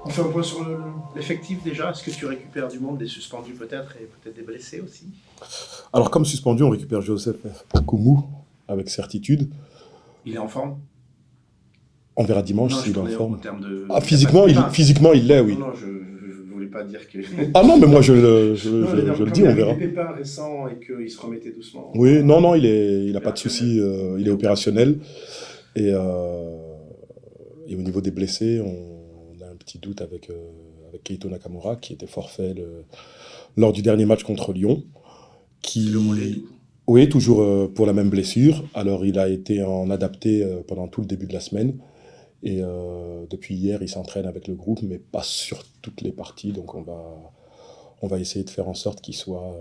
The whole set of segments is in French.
On fait un point sur l'effectif déjà. Est-ce que tu récupères du monde, des suspendus peut-être, et peut-être des blessés aussi? Alors, comme suspendu, on récupère Joseph Koumou avec certitude. Il est en forme? On verra dimanche Non, je s'il est en tournais en forme. termes de. Ah, Il n'y a pas de pépin. physiquement, il l'est, Non, oui. non, je ne voulais pas dire que. Ah non, mais moi, Non, je veux je dire, le comme dis, il y on a eu des verra. pépins récents et qu'il se remettait doucement Oui, non, non, il a pas de opérationnel. souci, il Il est est opérationnel. opérationnel. Et, et au niveau des blessés, on a un petit doute avec Keito Nakamura, qui était forfait lors du dernier match contre Lyon. C'est le mollet Qui, toujours. oui, toujours pour la même blessure. Alors, il a été en adapté pendant tout le début de la semaine. Et depuis hier, il s'entraîne avec le groupe, mais pas sur toutes les parties. Donc, on va essayer de faire en sorte qu'il soit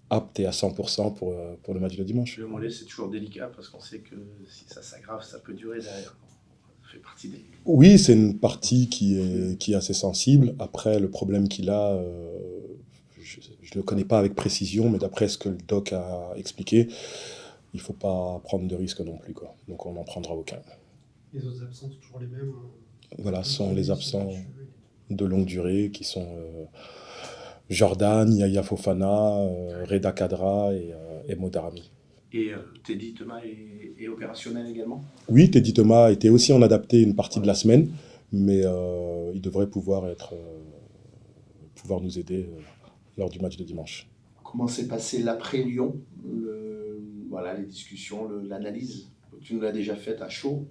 apte et à 100% pour le match de dimanche. Le mollet, c'est toujours délicat parce qu'on sait que si ça s'aggrave, ça peut durer derrière. Ça fait partie des. Oui, c'est une partie qui est assez sensible. Après, le problème qu'il a, je ne le connais pas avec précision, mais d'après ce que le doc a expliqué, il ne faut pas prendre de risques non plus, quoi. Donc on n'en prendra aucun. Les autres absents sont toujours les mêmes. Voilà, ce Certains sont qui les sont absents matchs. de longue durée qui sont Jordan, Yaya Fofana, Reda Kadra et Modarami. Et Teddy Thomas est opérationnel également? Oui, Teddy Thomas était aussi en adapté une partie de Ouais. la semaine, mais il devrait pouvoir nous aider lors du match de dimanche. Comment s'est passé l'après-Lyon? Voilà, les discussions, l'analyse. Tu nous l'as déjà faite à chaud.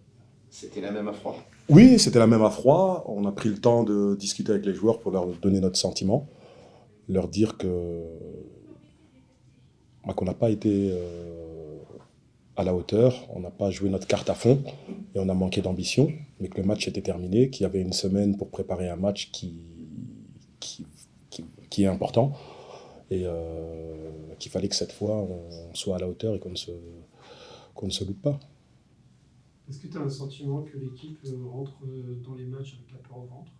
C'était la même à froid. Oui, c'était la même à froid. On a pris le temps de discuter avec les joueurs pour leur donner notre sentiment, leur dire qu'on n'a pas été à la hauteur, on n'a pas joué notre carte à fond et on a manqué d'ambition, mais que le match était terminé, qu'il y avait une semaine pour préparer un match qui, qui est important et qu'il fallait que cette fois on soit à la hauteur et qu'on ne se loupe pas. Est-ce que tu as un sentiment que l'équipe rentre dans les matchs avec la peur au ventre?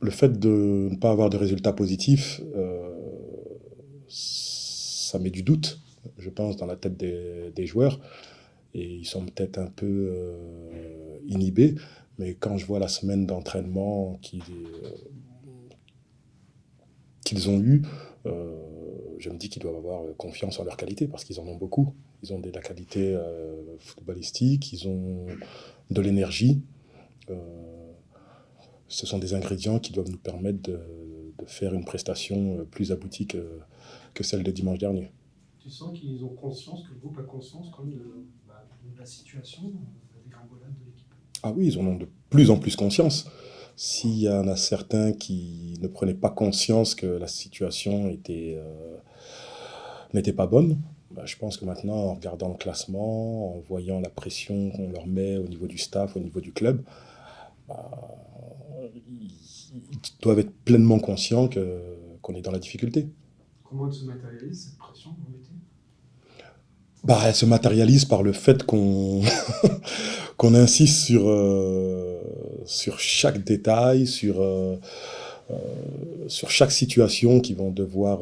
Le fait de ne pas avoir de résultats positifs, ça met du doute, je pense, dans la tête des joueurs. Et ils sont peut-être un peu inhibés. Mais quand je vois la semaine d'entraînement qu'ils ont eue, je me dis qu'ils doivent avoir confiance en leur qualité, parce qu'ils en ont beaucoup. Ils ont de la qualité footballistique, ils ont de l'énergie. Euh, Ce sont des ingrédients qui doivent nous permettre de faire une prestation plus aboutie que celle de dimanche dernier. Tu sens qu'ils ont conscience, que le groupe a conscience quand même de la situation, de la dégringolade de l'équipe? Ah oui, ils en ont de plus en plus conscience. S'il y en a certains qui ne prenaient pas conscience que la situation n'était pas bonne, bah, je pense que maintenant, en regardant le classement, en voyant la pression qu'on leur met au niveau du staff, au niveau du club, bah, ils doivent être pleinement conscients qu'on est dans la difficulté. Comment elle se matérialise cette pression que vous mettez? Bah, elle se matérialise par le fait qu'on qu'on insiste sur chaque détail, sur chaque situation qu'ils vont devoir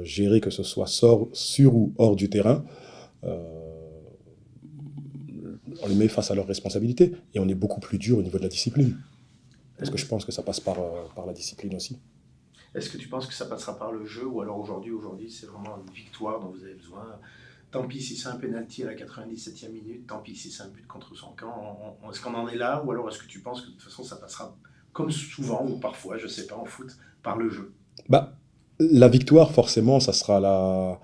gérer, que ce soit sur ou hors du terrain. Euh, on les met face à leurs responsabilités et on est beaucoup plus dur au niveau de la discipline. Parce que je pense que ça passe par la discipline aussi. Est-ce que tu penses que ça passera par le jeu ou alors aujourd'hui c'est vraiment une victoire dont vous avez besoin? Tant pis si c'est un penalty à la 97e minute, tant pis si c'est un but contre son camp. Est-ce qu'on en est là ou alors est-ce que tu penses que de toute façon ça passera comme souvent ou parfois, je sais pas, en foot, par le jeu? Bah, la victoire, forcément, ça sera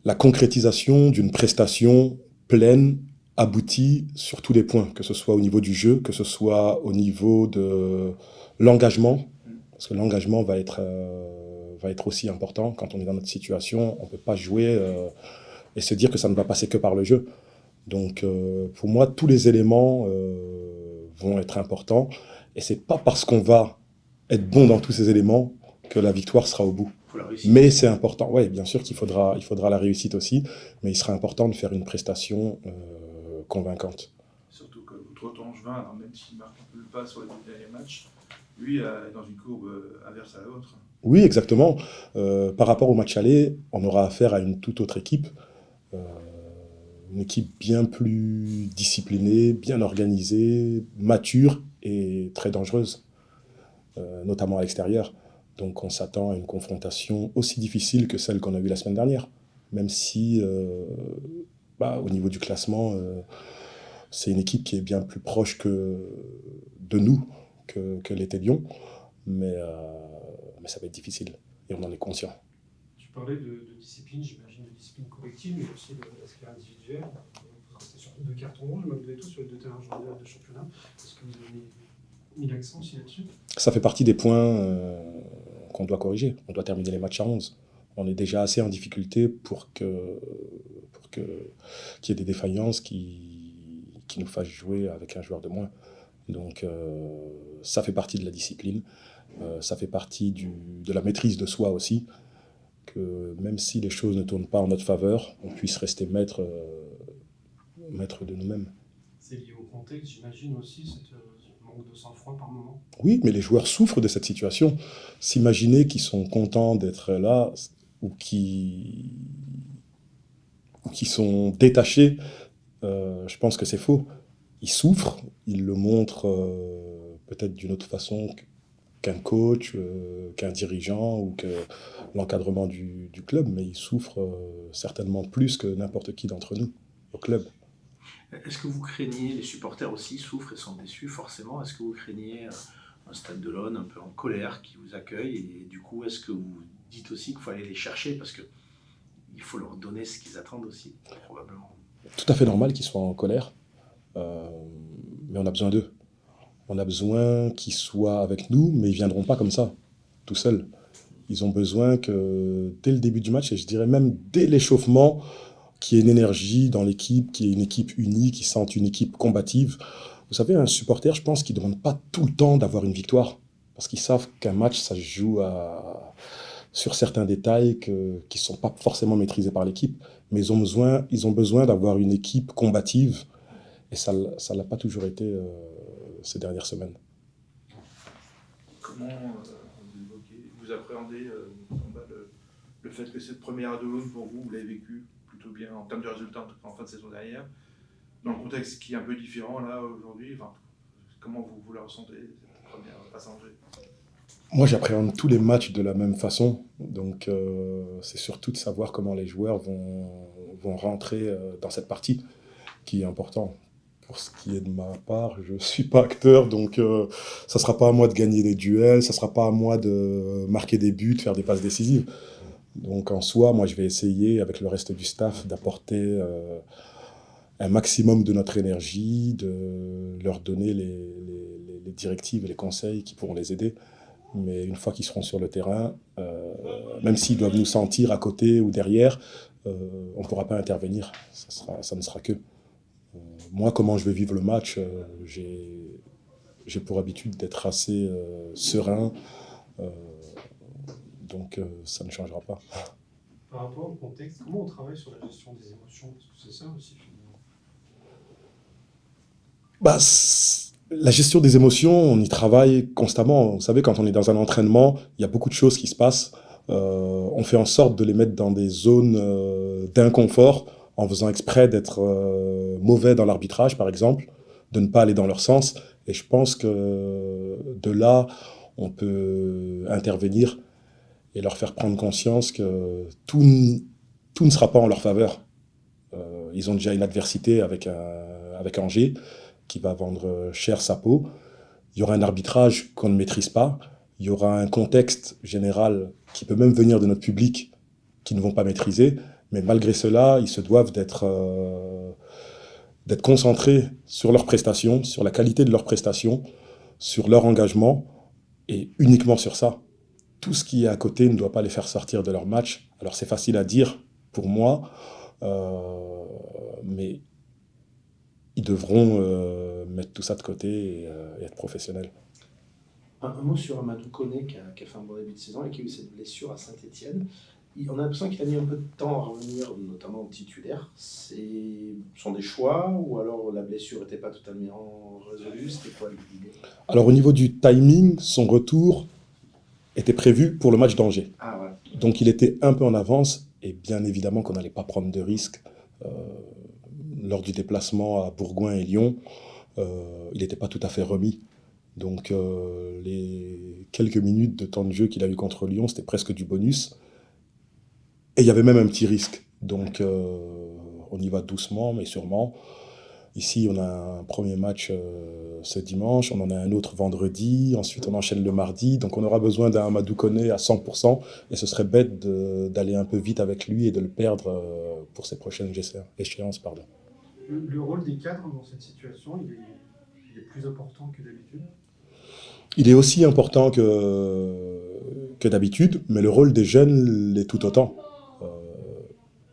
la concrétisation d'une prestation pleine, aboutie sur tous les points, que ce soit au niveau du jeu, que ce soit au niveau de l'engagement, parce que l'engagement va être aussi important quand on est dans notre situation. On ne peut pas jouer et se dire que ça ne va passer que par le jeu. Donc, pour moi, tous les éléments vont être importants, et c'est pas parce qu'on va être bon dans tous ces éléments que la victoire sera au bout. Faut la réussite. Mais c'est important, oui, bien sûr il faudra la réussite aussi, mais il sera important de faire une prestation convaincante. Surtout que l'autre Angevin, alors même s'il marque un peu le pas sur les deux derniers matchs, lui est dans une courbe inverse à l'autre. Oui, exactement. Par rapport au match aller, on aura affaire à une toute autre équipe. Euh, une équipe bien plus disciplinée, bien organisée, mature et très dangereuse, notamment à l'extérieur. Donc on s'attend à une confrontation aussi difficile que celle qu'on a vue la semaine dernière, même si au niveau du classement, c'est une équipe qui est bien plus proche de nous que l'était Lyon, mais ça va être difficile et on en est conscient. Tu parlais de discipline, j'imagine de discipline collective, mais aussi de l'aspect individuel. Vous restez sur 2 cartons rouges, malgré tout, sur les 2 terrains journaliers de championnat. Est-ce que vous avez mis l'accent aussi là-dessus? Ça fait partie des points qu'on doit corriger. On doit terminer les matchs à 11. On est déjà assez en difficulté pour qu'il y ait des défaillances qui nous fassent jouer avec un joueur de moins. Donc ça fait partie de la discipline, ça fait partie de la maîtrise de soi aussi, que même si les choses ne tournent pas en notre faveur, on puisse rester maître de nous-mêmes. C'est lié au contexte, j'imagine aussi, ce manque de sang-froid par moment. Oui, mais les joueurs souffrent de cette situation. S'imaginer qu'ils sont contents d'être là ou qui sont détachés, je pense que c'est faux. Ils souffrent, ils le montrent peut-être d'une autre façon qu'un coach, qu'un dirigeant ou que l'encadrement du club, mais ils souffrent certainement plus que n'importe qui d'entre nous au club. Est-ce que vous craignez, les supporters aussi souffrent et sont déçus forcément, est-ce que vous craignez un Stade de l'Aune un peu en colère qui vous accueille et du coup est-ce que vous dites aussi qu'il faut aller les chercher parce que il faut leur donner ce qu'ils attendent aussi, probablement. Tout à fait normal qu'ils soient en colère, mais on a besoin d'eux. On a besoin qu'ils soient avec nous, mais ils ne viendront pas comme ça, tout seuls. Ils ont besoin que, dès le début du match, et je dirais même dès l'échauffement, qu'il y ait une énergie dans l'équipe, qu'il y ait une équipe unie, qu'ils sentent une équipe combative. Vous savez, un supporter, je pense qu'il ne demande pas tout le temps d'avoir une victoire, parce qu'ils savent qu'un match, ça se joue sur certains détails qui ne sont pas forcément maîtrisés par l'équipe, mais ils ont besoin d'avoir une équipe combative, et ça ne l'a pas toujours été ces dernières semaines. Comment vous appréhendez le fait que cette première à Deaulne, pour vous, vous l'avez vécu plutôt bien en termes de résultats en fin de saison dernière, dans le contexte qui est un peu différent là aujourd'hui, comment vous la ressentez, cette première face à Angers? Moi, j'appréhende tous les matchs de la même façon, donc c'est surtout de savoir comment les joueurs vont rentrer dans cette partie qui est important. Pour ce qui est de ma part, je ne suis pas acteur, donc ça ne sera pas à moi de gagner des duels, ça ne sera pas à moi de marquer des buts, faire des passes décisives. Donc en soi, moi je vais essayer avec le reste du staff d'apporter un maximum de notre énergie, de leur donner les directives et les conseils qui pourront les aider. Mais une fois qu'ils seront sur le terrain, même s'ils doivent nous sentir à côté ou derrière, on ne pourra pas intervenir, ça ne sera que. Moi, comment je vais vivre le match, j'ai pour habitude d'être assez serein, donc ça ne changera pas. Par rapport au contexte, comment on travaille sur la gestion des émotions? Parce que c'est ça aussi, finalement. La gestion des émotions, on y travaille constamment. Vous savez, quand on est dans un entraînement, il y a beaucoup de choses qui se passent. On fait en sorte de les mettre dans des zones d'inconfort, en faisant exprès d'être mauvais dans l'arbitrage, par exemple, de ne pas aller dans leur sens. Et je pense que de là, on peut intervenir et leur faire prendre conscience que tout ne sera pas en leur faveur. Ils ont déjà une adversité avec Angers, qui va vendre cher sa peau. Il y aura un arbitrage qu'on ne maîtrise pas. Il y aura un contexte général qui peut même venir de notre public qui ne vont pas maîtriser. Mais malgré cela, ils se doivent d'être concentrés sur leurs prestations, sur la qualité de leurs prestations, sur leur engagement, et uniquement sur ça. Tout ce qui est à côté ne doit pas les faire sortir de leur match. Alors c'est facile à dire pour moi, mais ils devront mettre tout ça de côté et être professionnels. Un mot sur Amadou Koné qui a fait un bon début de saison et qui a eu cette blessure à Saint-Etienne. On a l'impression qu'il a mis un peu de temps à revenir, notamment au titulaire. Ce sont des choix ou alors la blessure n'était pas totalement résolue? C'était quoi l'idée? Alors au niveau du timing, son retour était prévu pour le match d'Angers. Ah ouais. Donc il était un peu en avance et bien évidemment qu'on n'allait pas prendre de risques. lors du déplacement à Bourgoin et Lyon, il n'était pas tout à fait remis. Donc les quelques minutes de temps de jeu qu'il a eu contre Lyon, c'était presque du bonus. Et il y avait même un petit risque. Donc on y va doucement, mais sûrement. Ici, on a un premier match ce dimanche, on en a un autre vendredi, ensuite on enchaîne le mardi. Donc on aura besoin d'un Amadou Koné à 100%, et ce serait bête d'aller un peu vite avec lui et de le perdre pour ses prochaines échéances. Pardon. Le rôle des cadres dans cette situation, il est plus important que d'habitude? Il est aussi important que d'habitude, mais le rôle des jeunes l'est tout autant.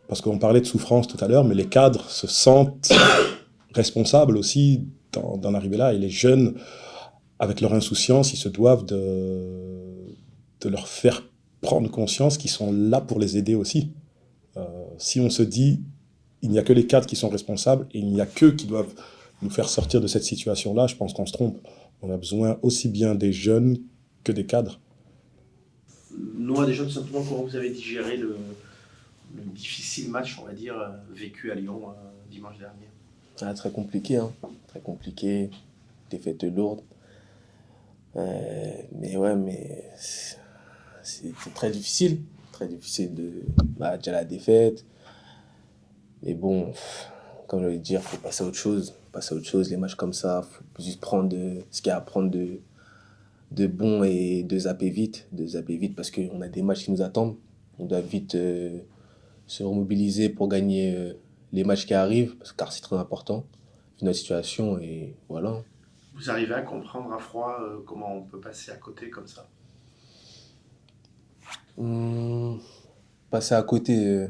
Parce qu'on parlait de souffrance tout à l'heure, mais les cadres se sentent responsables aussi d'en arriver là. Et les jeunes, avec leur insouciance, ils se doivent de leur faire prendre conscience qu'ils sont là pour les aider aussi. Si on se dit, il n'y a que les cadres qui sont responsables et il n'y a qu'eux qui doivent nous faire sortir de cette situation-là, je pense qu'on se trompe. On a besoin aussi bien des jeunes que des cadres. Noah, déjà tout simplement, comment vous avez digéré le difficile match, on va dire, vécu à Lyon dimanche dernier? Ah, très compliqué, hein. Très compliqué, défaite lourde. Mais c'était très difficile de déjà la défaite. Mais bon, comme je vais dire, faut passer à autre chose. Les matchs comme ça, faut juste prendre ce qu'il y a à prendre de bon et de zapper vite parce qu'on a des matchs qui nous attendent. On doit vite se remobiliser pour gagner les matchs qui arrivent, car c'est très important, vu notre situation, et voilà. Vous arrivez à comprendre à froid comment on peut passer à côté comme ça? Passer à côté,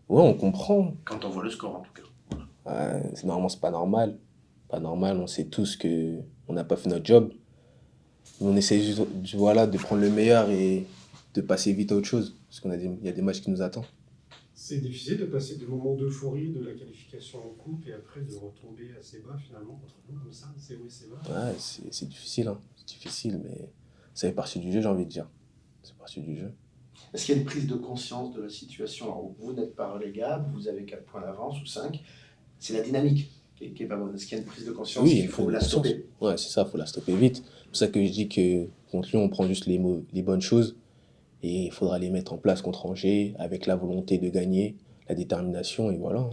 ouais, on comprend. Quand on voit le score, en tout cas. Normalement, c'est pas normal. Pas normal, on sait tous qu'on n'a pas fait notre job. Mais on essaie juste, voilà, de prendre le meilleur et de passer vite à autre chose. Parce qu'il y a des matchs qui nous attendent. C'est difficile de passer des moments d'euphorie de la qualification en coupe et après de retomber assez bas finalement contre nous comme ça, c'est haut et c'est bas. Ouais, c'est difficile, hein. C'est difficile, mais ça fait partie du jeu, j'ai envie de dire. C'est partie du jeu. Est-ce qu'il y a une prise de conscience de la situation? Alors, vous n'êtes pas relégable, vous avez 4 points d'avance ou 5. C'est la dynamique qui est pas bonne. Est-ce qu'il y a une prise de conscience? Oui, il faut la stopper? Ouais, c'est ça, il faut la stopper vite. C'est pour ça que je dis que contre Lyon, on prend juste les bonnes choses. Et il faudra les mettre en place contre Angers, avec la volonté de gagner, la détermination, et voilà.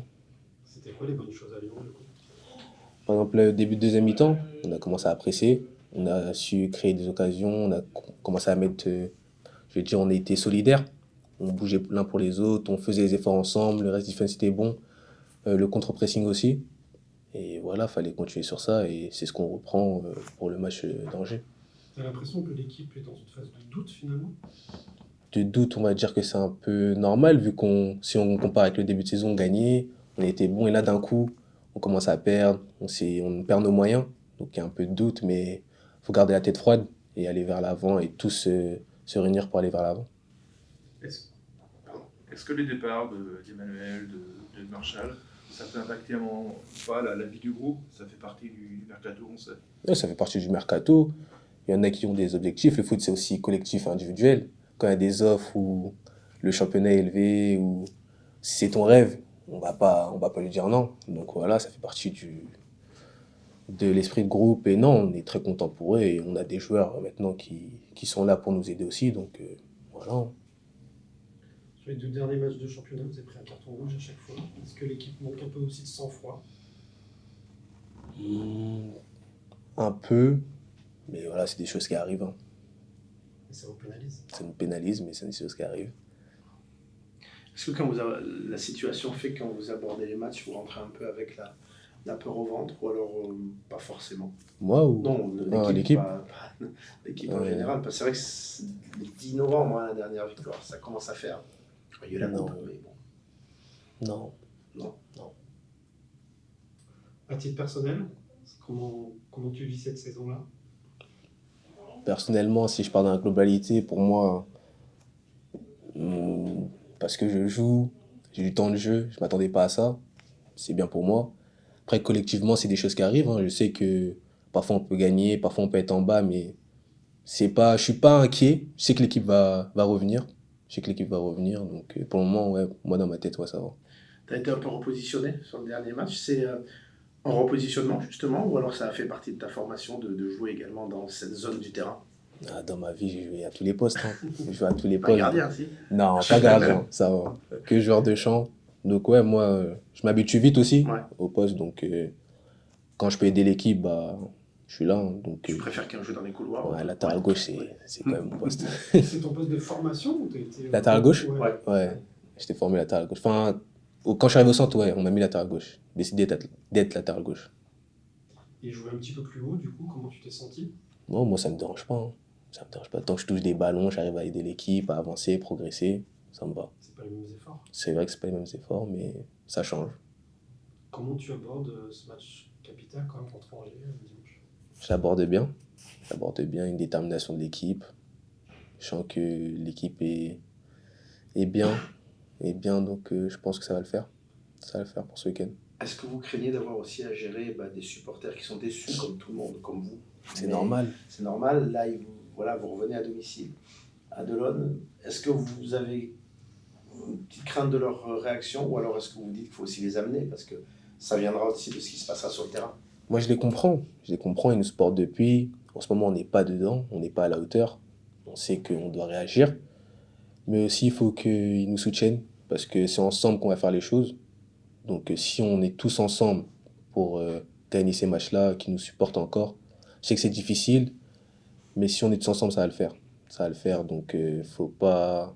C'était quoi les bonnes choses à Lyon du coup? Par exemple, le début de deuxième mi-temps, on a commencé à presser, on a su créer des occasions, on a commencé à mettre, je vais dire, on a été solidaires. On bougeait l'un pour les autres, on faisait les efforts ensemble, le reste du defense était bon, le contre-pressing aussi. Et voilà, il fallait continuer sur ça, et c'est ce qu'on reprend pour le match d'Angers. T'as l'impression que l'équipe est dans une phase de doute finalement? De doute, on va dire que c'est un peu normal, vu si on compare avec le début de saison, on gagnait, on était bon, et là d'un coup, on commence à perdre, on perd nos moyens, donc il y a un peu de doute, mais il faut garder la tête froide et aller vers l'avant, et tous se réunir pour aller vers l'avant. Est-ce que les départs d'Emmanuel, de Marshall, ça peut impacter un moment ou pas la vie du groupe? Ça fait partie du mercato, on sait. Ouais, ça fait partie du mercato. Il y en a qui ont des objectifs. Le foot, c'est aussi collectif et individuel. Quand il y a des offres où le championnat est élevé, ou si c'est ton rêve, on va pas lui dire non. Donc voilà, ça fait partie de l'esprit de groupe. Et non, on est très content pour eux. Et on a des joueurs maintenant qui sont là pour nous aider aussi. Donc voilà. Sur les 2 derniers matchs de championnat, vous avez pris un carton rouge à chaque fois. Est-ce que l'équipe manque un peu aussi de sang-froid? Un peu. Mais voilà, c'est des choses qui arrivent. Hein. Et ça vous pénalise? Ça nous pénalise, mais c'est des choses qui arrivent. Est-ce que la situation fait que quand vous abordez les matchs, vous rentrez un peu avec la peur au ventre, ou alors pas forcément? Moi ou Non, l'équipe. pas l'équipe en général. Parce que c'est vrai que le 10 novembre, la dernière victoire, ça commence à faire. Il y a eu la coupe, mais bon. Non. À titre personnel, comment tu vis cette saison-là? Personnellement, si je parle dans la globalité, pour moi, parce que je joue, j'ai du temps de jeu, je ne m'attendais pas à ça, c'est bien pour moi. Après, collectivement, c'est des choses qui arrivent. Hein. Je sais que parfois on peut gagner, parfois on peut être en bas, mais je ne suis pas inquiet. Je sais que l'équipe va revenir. Donc pour le moment, ouais, moi dans ma tête, ouais, ça va. Tu as été un peu repositionné sur le dernier match. C'est un repositionnement justement, ou alors ça a fait partie de ta formation de jouer également dans cette zone du terrain? Ah, dans ma vie, j'ai joué à tous les postes. Hein. J'ai joué à tous les Pas postes. gardien, si. Non, pas gardien, ça va. Que joueur de champ. Donc ouais, moi, je m'habitue vite aussi Ouais. au poste. Donc quand je peux aider l'équipe, bah, je suis là. Hein. Donc Tu préfères qu'un jeu dans les couloirs? ouais, latéral gauche, c'est quand même mon poste. C'est ton poste de formation ou t'as été... Latéral gauche? Ouais. Ouais, j'étais formé latéral gauche. Enfin, quand je suis arrivé au centre, ouais, on m'a mis latéral gauche. J'ai décidé d'être latéral gauche. Et jouer un petit peu plus haut, du coup, comment tu t'es senti? Non, moi, ça me dérange pas. Hein. Ça me dérange pas. Tant que je touche des ballons, j'arrive à aider l'équipe, à avancer, progresser, ça me va. C'est pas les mêmes efforts. C'est vrai que c'est pas les mêmes efforts, mais ça change. Comment tu abordes ce match capital quand même contre Angers dimanche? Je l'aborde bien. J'aborde bien une détermination de l'équipe. Je sens que l'équipe est bien. Est bien, donc je pense que ça va le faire. Ça va le faire pour ce week-end. Est-ce que vous craignez d'avoir aussi à gérer des supporters qui sont déçus comme tout le monde, comme vous? C'est Mais normal. C'est normal. Là, vous revenez à domicile à Delonne. Est-ce que vous avez une petite crainte de leur réaction, ou alors est-ce que vous vous dites qu'il faut aussi les amener parce que ça viendra aussi de ce qui se passera sur le terrain? Moi, je les comprends. Je les comprends. Ils nous supportent depuis. En ce moment, on n'est pas dedans. On n'est pas à la hauteur. On sait qu'on doit réagir. Mais aussi, il faut qu'ils nous soutiennent. Parce que c'est ensemble qu'on va faire les choses. Donc, si on est tous ensemble pour gagner ces matchs-là, qui nous supportent encore, je sais que c'est difficile. Mais si on est tous ensemble, ça va le faire. Ça va le faire. Donc, faut pas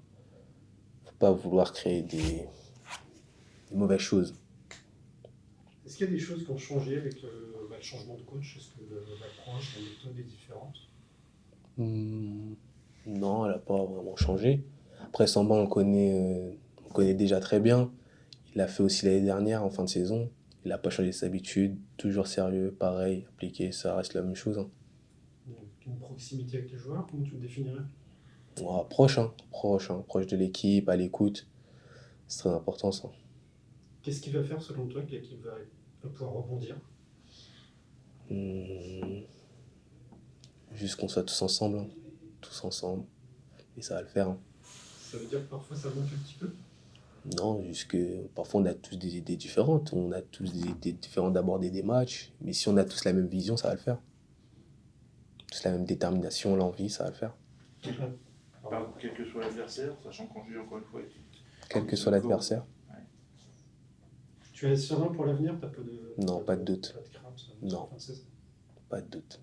vouloir créer des mauvaises choses. Est-ce qu'il y a des choses qui ont changé avec le changement de coach? Est-ce que l'approche, la méthode est différente? Non, elle n'a pas vraiment changé. Après, Samba, on le connaît déjà très bien. Il l'a fait aussi l'année dernière, en fin de saison. Il n'a pas changé ses habitudes. Toujours sérieux, pareil, appliqué, ça reste la même chose. Hein. Une proximité avec les joueurs, comment tu le définirais? Ouais, proche de l'équipe, à l'écoute. C'est très important, ça. Qu'est-ce qui va faire, selon toi, que l'équipe va pouvoir rebondir? Juste qu'on soit tous ensemble. Hein. Tous ensemble. Et ça va le faire. Hein. Ça veut dire que parfois ça manque un petit peu? Non, juste que parfois on a tous des idées différentes. On a tous des idées différentes d'aborder des matchs. Mais si on a tous la même vision, ça va le faire. Tous la même détermination, l'envie, ça va le faire. Quel que soit l'adversaire, sachant qu'on joue encore une fois. Quel que soit l'adversaire. Tu es serein pour l'avenir? T'as pas de... Non, pas de doute. Pas de crainte? Non. Fin de saison. Pas de doute.